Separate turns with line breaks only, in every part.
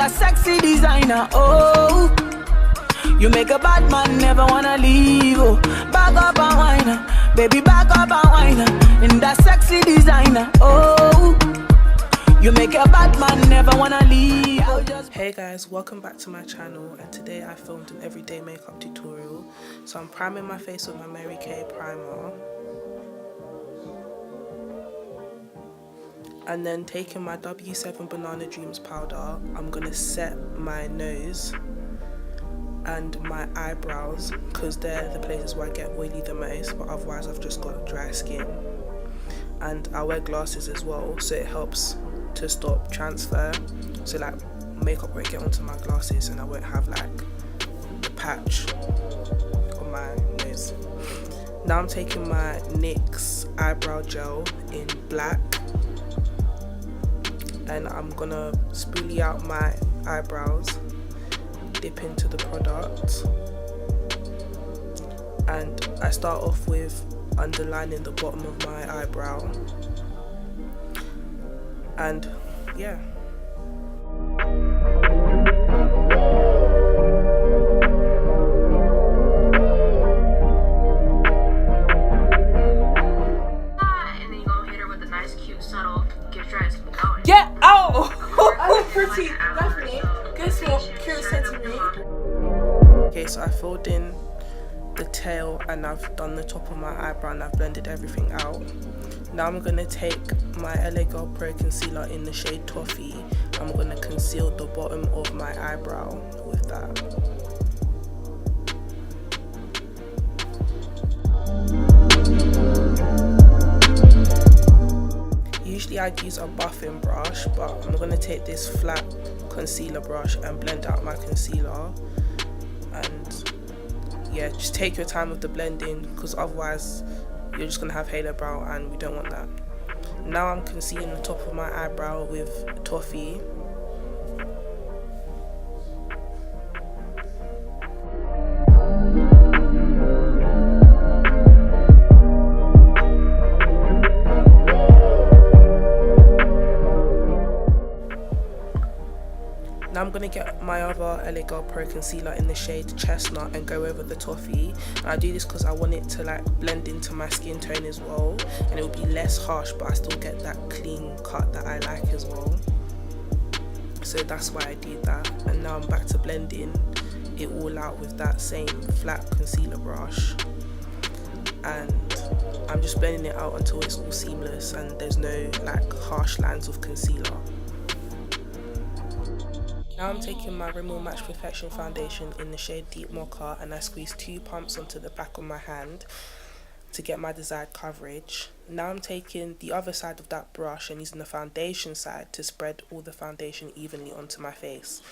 that sexy designer. Oh, you make a bad man never wanna leave. Oh, back up and whine, baby, back up and whine. In that sexy designer. Oh, you make a bad man never wanna leave.
Hey guys, welcome back to my channel, and today I filmed an everyday makeup tutorial. So I'm priming my face with my Mary Kay primer, and then taking my W7 Banana Dreams powder, I'm gonna set my nose and my eyebrows because they're the places where I get oily the most, but otherwise I've just got dry skin. And I wear glasses as well, so it helps to stop transfer, so like makeup won't get onto my glasses and I won't have like the patch on my nose. Now I'm taking my NYX Eyebrow Gel in black, and I'm gonna spoolie out my eyebrows, dip into the product, and I start off with underlining the bottom of my eyebrow, and yeah.
And then you go hit her with a nice, cute, subtle gift dress.
Get out! I look pretty, definitely. Guess what? Kira said to me. Okay, so I filled in the tail and I've done the top of my eyebrow and I've blended everything out. Now I'm going to take my LA Girl Pro Concealer in the shade Toffee. I'm going to conceal the bottom of my eyebrow with that. Usually I'd use a buffing brush, but I'm going to take this flat concealer brush and blend out my concealer. And yeah, just take your time with the blending because otherwise you're just going to have halo brow and we don't want that. Now I'm concealing the top of my eyebrow with Toffee. Now I'm going to get my other LA Girl Pro Concealer in the shade Chestnut and go over the Toffee. And I do this because I want it to like blend into my skin tone as well, and it will be less harsh but I still get that clean cut that I like as well. So that's why I did that. And now I'm back to blending it all out with that same flat concealer brush, and I'm just blending it out until it's all seamless and there's no like harsh lines of concealer. Now I'm taking my Rimmel Match Perfection foundation in the shade Deep Mocha and I squeeze 2 pumps onto the back of my hand to get my desired coverage. Now I'm taking the other side of that brush and using the foundation side to spread all the foundation evenly onto my face.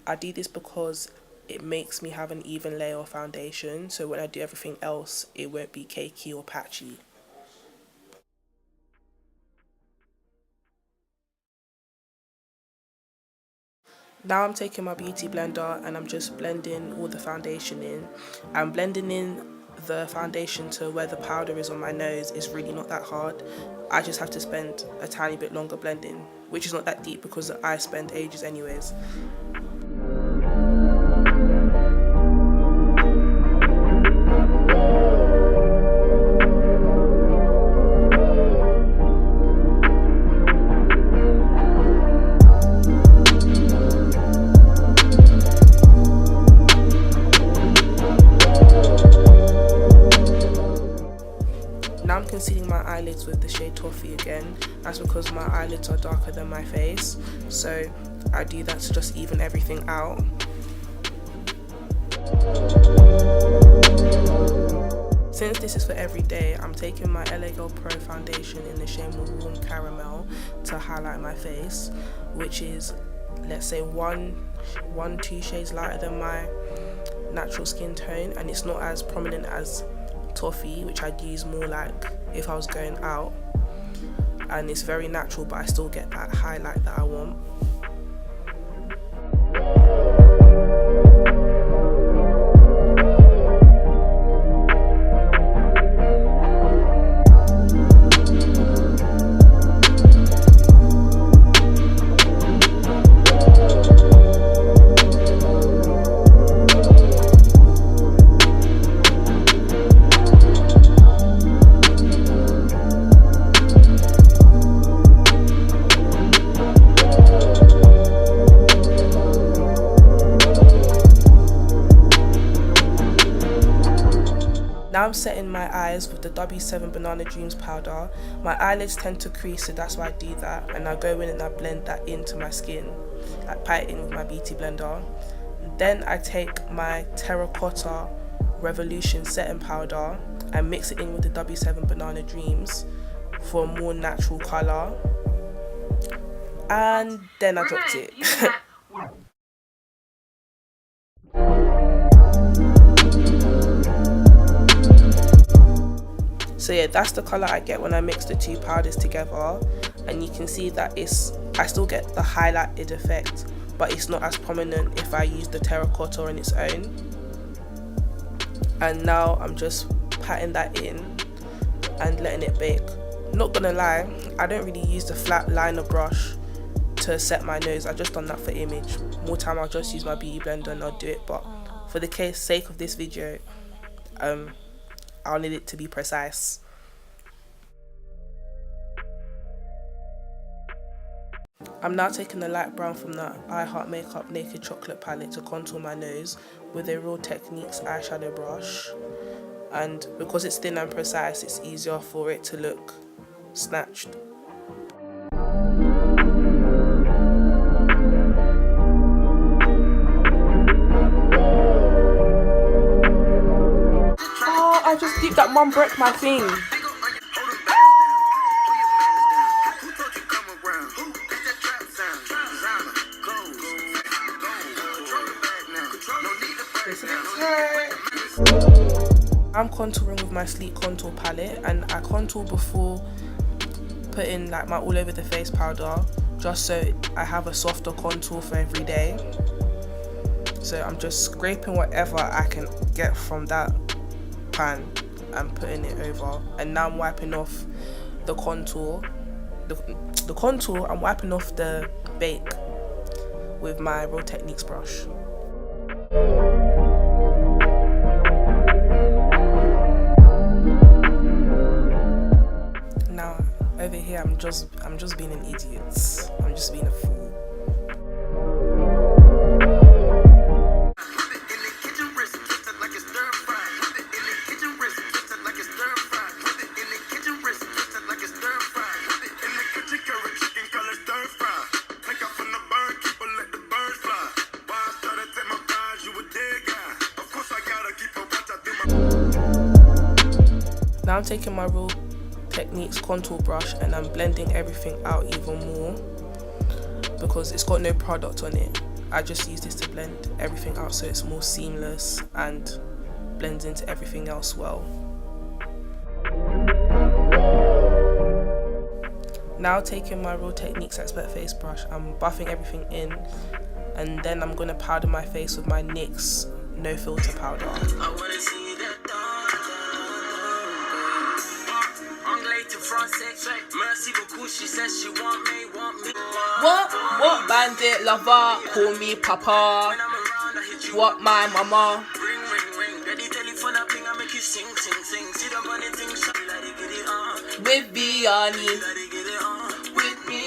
I do this because it makes me have an even layer of foundation, so when I do everything else it won't be cakey or patchy. Now I'm taking my beauty blender and I'm just blending all the foundation in. I'm blending in the foundation to where the powder is on my nose. Is really not that hard. I just have to spend a tiny bit longer blending, which is not that deep because I spend ages anyways. Now I'm concealing my eyelids with the shade Toffee again. That's because my eyelids are darker than my face, so I do that to just even everything out. Since this is for every day, I'm taking my LA Girl Pro foundation in the shade Warm Caramel to highlight my face, which is, let's say, two shades lighter than my natural skin tone, and it's not as prominent as Toffee, which I'd use more like if I was going out, and it's very natural but I still get that highlight that I want. setting my eyes with the W7 Banana Dreams powder. My eyelids tend to crease, so that's why I do that, and I go in and I blend that into my skin, like pat it in with my beauty blender. Then I take my Terracotta Revolution setting powder and mix it in with the W7 Banana Dreams for a more natural colour, and then I dropped it. So yeah, that's the colour I get when I mix the two powders together, and you can see that I still get the highlighted effect, but it's not as prominent if I use the Terracotta on its own. And now I'm just patting that in and letting it bake. Not gonna lie, I don't really use the flat liner brush to set my nose. I've just done that for image. More time I'll just use my beauty blender and I'll do it, but for the sake of this video, I'll need it to be precise. I'm now taking the light brown from the I Heart Makeup Naked Chocolate palette to contour my nose with a Real Techniques eyeshadow brush. And because it's thin and precise, it's easier for it to look snatched. Oh, I just deep that one broke my thing. I'm contouring with my Sleek Contour palette, and I contour before putting like my all over the face powder, just so I have a softer contour for every day. So I'm just scraping whatever I can get from that pan and putting it over, and now I'm wiping off the contour. The contour, I'm wiping off the bake with my Real Techniques brush. Now over here I'm just being an idiot. I'm just being a fool. Now I'm taking my Real Techniques contour brush and I'm blending everything out even more because it's got no product on it. I just use this to blend everything out so it's more seamless and blends into everything else well. Now taking my Real Techniques Expert Face Brush, I'm buffing everything in, and then I'm going to powder my face with my NYX No Filter powder. What bandit lover, call me papa. What my mama. With Biani, with me,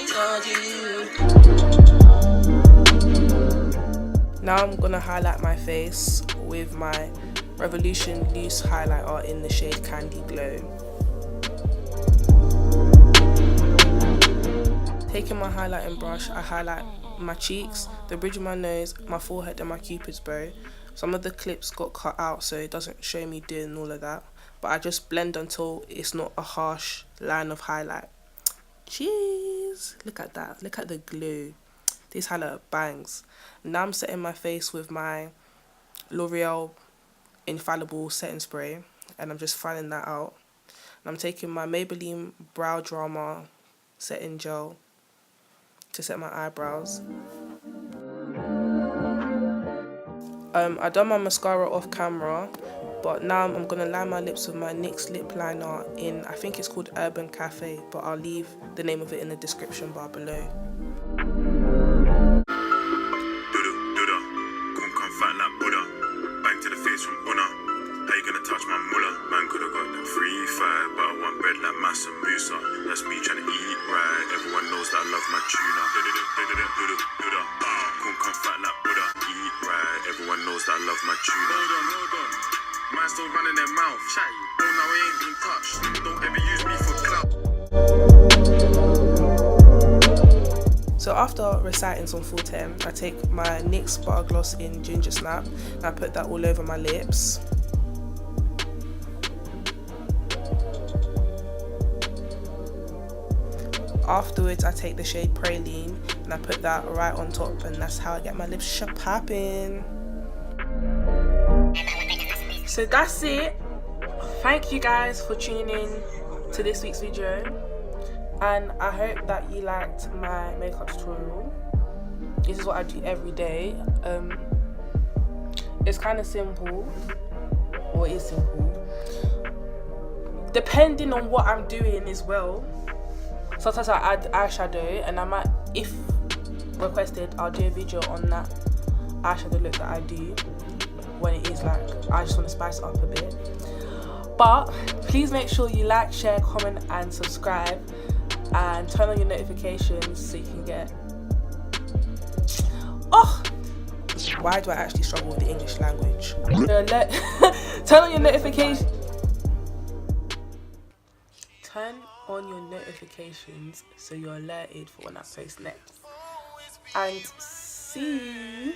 now I'm gonna highlight my face with my Revolution Loose Highlighter in the shade Candy Glow. Taking my highlighting brush, I highlight my cheeks, the bridge of my nose, my forehead and my cupid's bow. Some of the clips got cut out so it doesn't show me doing all of that, but I just blend until it's not a harsh line of highlight. Jeez, look at that, look at the glow. This highlighter bangs. Now I'm setting my face with my L'Oreal Infallible setting spray, and I'm just fanning that out. And I'm taking my Maybelline Brow Drama setting gel to set my eyebrows. I done my mascara off camera, but now I'm gonna line my lips with my NYX lip liner in, I think it's called Urban Cafe, but I'll leave the name of it in the description bar below.
That's me trying to eat right. Everyone knows that I love my tuna. Come fat like Buddha. Eat right. Everyone knows that I love my tuna. Hold on. Man still running their mouth. Chat you. Now I ain't been touched. Don't ever use me for clout.
So after reciting some full 10, I take my NYX Butter Gloss in Ginger Snap and I put that all over my lips. Afterwards, I take the shade Praline and I put that right on top, and that's how I get my lips popping. So that's it. Thank you guys for tuning in to this week's video, and I hope that you liked my makeup tutorial. This is what I do every day. It's kind of simple, or it is simple, depending on what I'm doing as well. Sometimes I add eyeshadow, and I might, if requested, I'll do a video on that eyeshadow look that I do when it is like I just want to spice it up a bit. But please make sure you like, share, comment and subscribe, and turn on your notifications so you can get... Oh! Why do I actually struggle with the English language? Turn on your notifications. Turn on your notifications so you're alerted for when I post next. And see you.